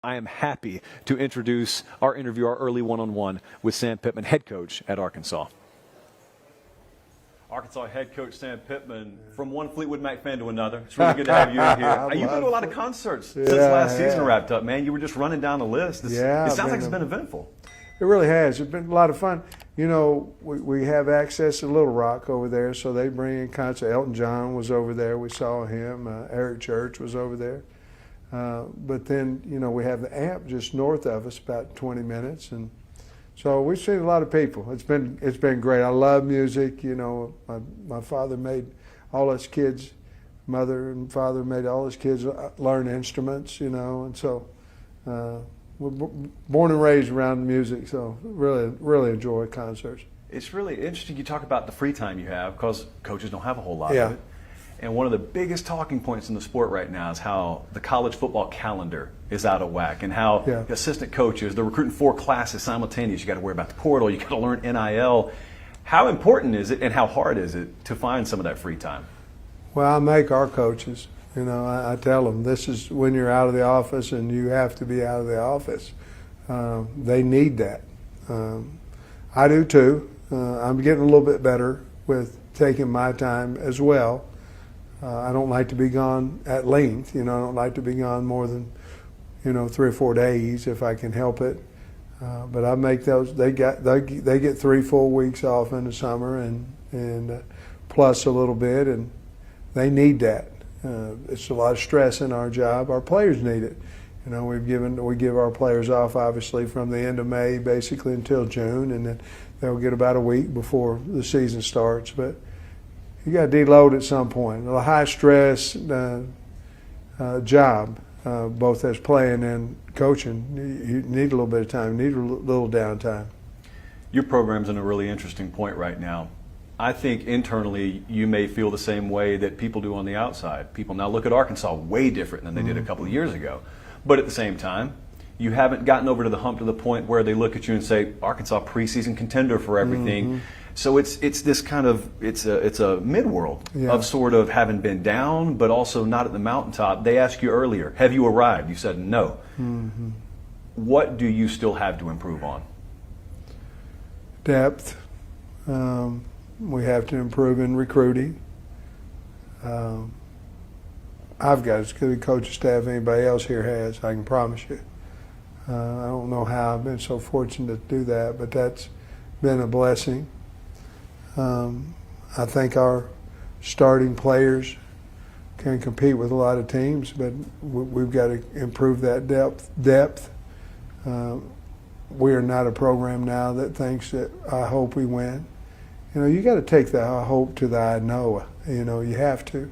I am happy to introduce our interview, our early one-on-one with Sam Pittman, head coach at Arkansas. Arkansas head coach Sam Pittman, from one Fleetwood Mac fan to another. It's really good to have you in here. You've been to a lot of concerts since last season wrapped up, man. You were just running down the list. It sounds like it's been eventful. It really has. It's been a lot of fun. You know, we have access to Little Rock over there, so they bring in concerts. Elton John was over there. We saw him. Eric Church was over there. But then, you know, we have the amp just north of us, about 20 minutes, and so we've seen a lot of people. It's been great. I love music. You know, my father made all his kids, mother and father made all his kids learn instruments. You know, and so we're born and raised around music. So really enjoy concerts. It's really interesting you talk about the free time you have, because coaches don't have a whole lot of it. And one of the biggest talking points in the sport right now is how the college football calendar is out of whack, and how the assistant coaches, they're recruiting 4 classes simultaneous. You got to worry about the portal, you got to learn NIL. How important is it, and how hard is it to find some of that free time? Well, I make our coaches, you know, I tell them this is when you're out of the office and you have to be out of the office. They need that. I do too. I'm getting a little bit better with taking my time as well. I don't like to be gone at length. You know, I don't like to be gone more than, you know, 3 or 4 days if I can help it. But I make those. They get 3 full weeks off in the summer, and plus a little bit, and they need that. It's a lot of stress in our job. Our players need it. You know, we give our players off obviously from the end of May basically until June, and then they'll get about a week before the season starts. But you got to deload at some point. A high stress job, both as playing and coaching. You need a little bit of time. You need a little downtime. Your program's in a really interesting point right now. I think internally you may feel the same way that people do on the outside. People now look at Arkansas way different than they did a couple of years ago. But at the same time, you haven't gotten over to the hump to the point where they look at you and say, Arkansas preseason contender for everything. So it's this kind of it's a mid-world of sort of having been down, but also not at the mountaintop. They asked you earlier, have you arrived? You said no. What do you still have to improve on? Depth. We have to improve in recruiting. I've got as good a coaching staff as anybody else here has, I can promise you. I don't know how I've been so fortunate to do that, but that's been a blessing. I think our starting players can compete with a lot of teams, but we've got to improve that depth. We are not a program now that thinks that I hope we win. You know, you got to take the I hope to the I know. You know, you have to.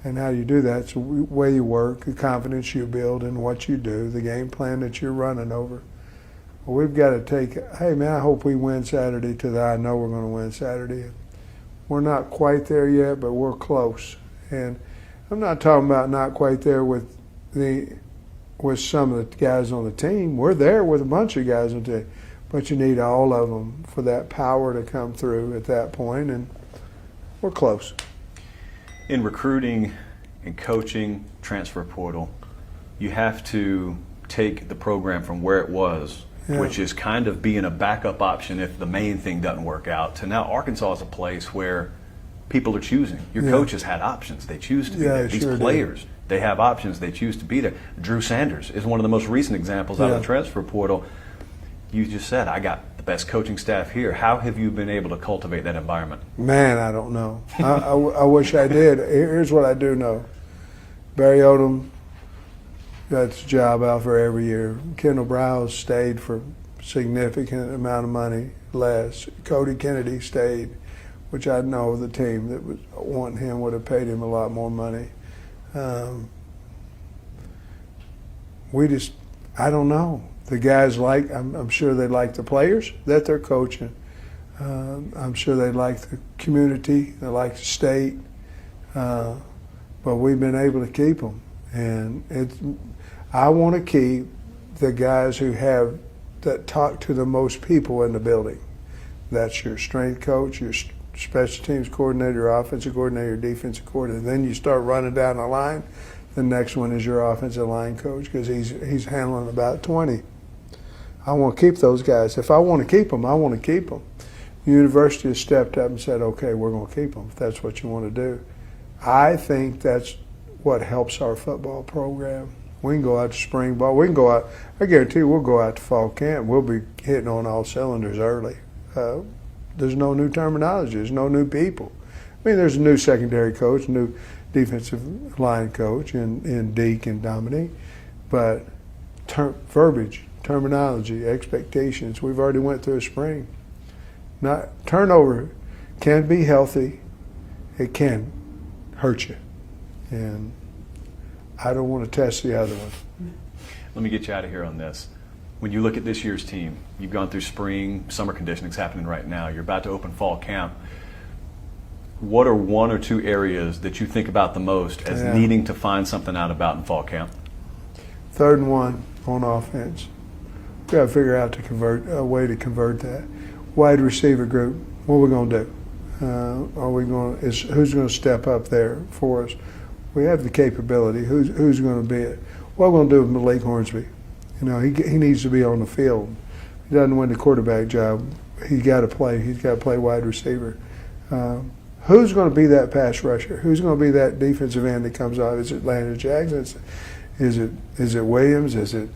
And how you do that is the way you work, the confidence you build in what you do, the game plan that you're running over. Well, we've got to take, hey man, I hope we win Saturday, to the I know we're going to win Saturday. We're not quite there yet, but we're close. And I'm not talking about not quite there with some of the guys on the team. We're there with a bunch of guys on the team. But you need all of them for that power to come through at that point, and we're close. In recruiting and coaching, transfer portal, you have to take the program from where it was, which is kind of being a backup option if the main thing doesn't work out, to now Arkansas is a place where people are choosing. Your coaches had options. They choose to be there. These players, they have options. They choose to be there. Drew Sanders is one of the most recent examples out of the transfer portal. You just said, I got the best coaching staff here. How have you been able to cultivate that environment? Man, I don't know. I wish I did. Here's what I do know. Barry Odom got his job out for every year. Kendall Browse stayed for a significant amount of money less. Cody Kennedy stayed, which I know the team that was wanting him would have paid him a lot more money. I don't know. The guys I'm sure they like the players that they're coaching. I'm sure they like the community, they like the state, but we've been able to keep them. And I want to keep the guys that talk to the most people in the building. That's your strength coach, your special teams coordinator, your offensive coordinator, your defensive coordinator. Then you start running down the line. The next one is your offensive line coach because he's handling about 20. I want to keep those guys. If I want to keep them, I want to keep them. The university has stepped up and said, okay, we're going to keep them if that's what you want to do. I think that's what helps our football program. We can go out to spring ball. We can go out. I guarantee you we'll go out to fall camp. We'll be hitting on all cylinders early. There's no new terminology. There's no new people. I mean, there's a new secondary coach, new defensive line coach in Deke and Dominique, but verbiage, terminology, expectations, we've already went through a spring. Turnover can be healthy. It can hurt you. And I don't want to test the other one. Let me get you out of here on this. When you look at this year's team, you've gone through spring, summer conditioning's happening right now. You're about to open fall camp. What are one or two areas that you think about the most as needing to find something out about in fall camp? 3rd and 1 on offense. We've got to figure out a way to convert that. Wide receiver group, what are we going to do? Who's going to step up there for us? We have the capability. Who's going to be it? What are we going to do with Malik Hornsby? You know, he needs to be on the field. He doesn't win the quarterback job. He's got to play. He's got to play wide receiver. Who's going to be that pass rusher? Who's going to be that defensive end that comes out? Is it Landon Jackson? Is it Williams? Is it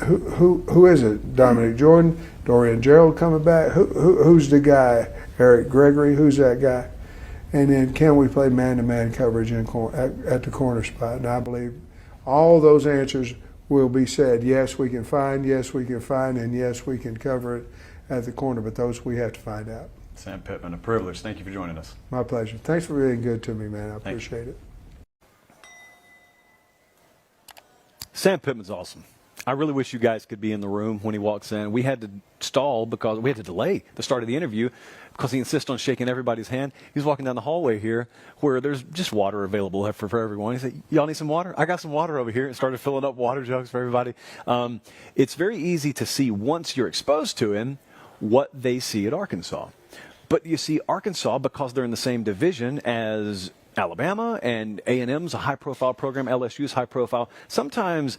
who is it? Dominic Jordan, Dorian Gerald coming back? Who's the guy? Eric Gregory? Who's that guy? And then can we play man-to-man coverage at the corner spot? And I believe all those answers will be said. Yes, we can find. Yes, we can find. And yes, we can cover it at the corner. But those we have to find out. Sam Pittman, a privilege. Thank you for joining us. My pleasure. Thanks for being good to me, man. I appreciate it. Sam Pittman's awesome. I really wish you guys could be in the room when he walks in. We had to stall because we had to delay the start of the interview because he insists on shaking everybody's hand. He's walking down the hallway here where there's just water available for everyone. He said, y'all need some water? I got some water over here, and started filling up water jugs for everybody. It's very easy to see once you're exposed to him what they see at Arkansas. But you see Arkansas, because they're in the same division as Alabama, and A&M's a high-profile program, LSU's high-profile. Sometimes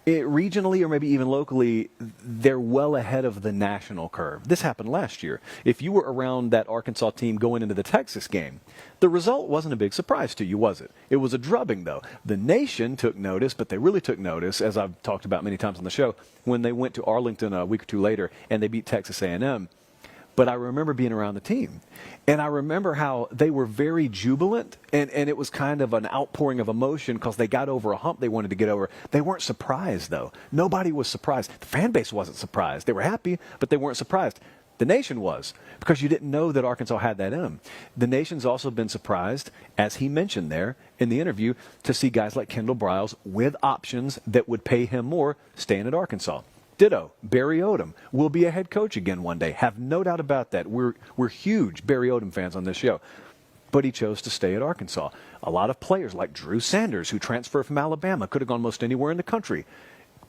regionally or maybe even locally, they're well ahead of the national curve. This happened last year. If you were around that Arkansas team going into the Texas game, the result wasn't a big surprise to you, was it? It was a drubbing, though. The nation took notice, but they really took notice, as I've talked about many times on the show, when they went to Arlington a week or two later and they beat Texas A&M. But I remember being around the team, and I remember how they were very jubilant, and it was kind of an outpouring of emotion because they got over a hump they wanted to get over. They weren't surprised, though. Nobody was surprised. The fan base wasn't surprised. They were happy, but they weren't surprised. The nation was, because you didn't know that Arkansas had that in them. The nation's also been surprised, as he mentioned there in the interview, to see guys like Kendall Briles with options that would pay him more staying at Arkansas. Ditto, Barry Odom will be a head coach again one day. Have no doubt about that. We're huge Barry Odom fans on this show. But he chose to stay at Arkansas. A lot of players like Drew Sanders, who transferred from Alabama, could have gone most anywhere in the country,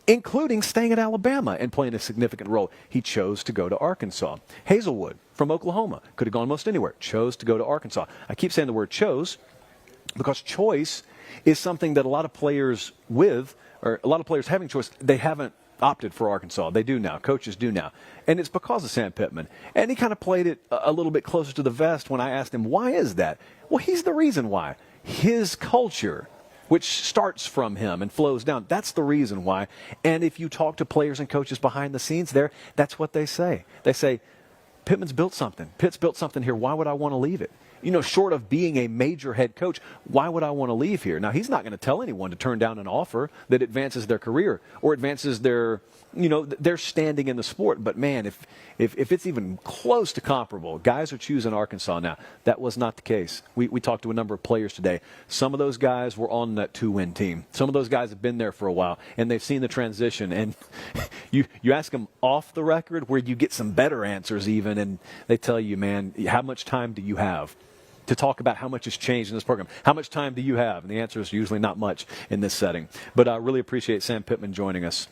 including staying at Alabama and playing a significant role. He chose to go to Arkansas. Hazelwood from Oklahoma could have gone most anywhere, chose to go to Arkansas. I keep saying the word chose because choice is something that a lot of players having choice, they haven't opted for Arkansas. They do now. Coaches do now. And it's because of Sam Pittman. And he kind of played it a little bit closer to the vest when I asked him, why is that? Well, he's the reason why. His culture, which starts from him and flows down, that's the reason why. And if you talk to players and coaches behind the scenes there, that's what they say. They say, Pittman's built something. Pitt's built something here. Why would I want to leave it? You know, short of being a major head coach, why would I want to leave here? Now, he's not going to tell anyone to turn down an offer that advances their career or advances their standing in the sport. But, man, if it's even close to comparable, guys are choosing Arkansas now. That was not the case. We talked to a number of players today. Some of those guys were on that 2-win team. Some of those guys have been there for a while, and they've seen the transition. And you ask them off the record where you get some better answers even, and they tell you, man, how much time do you have to talk about how much has changed in this program? How much time do you have? And the answer is usually not much in this setting. But I really appreciate Sam Pittman joining us.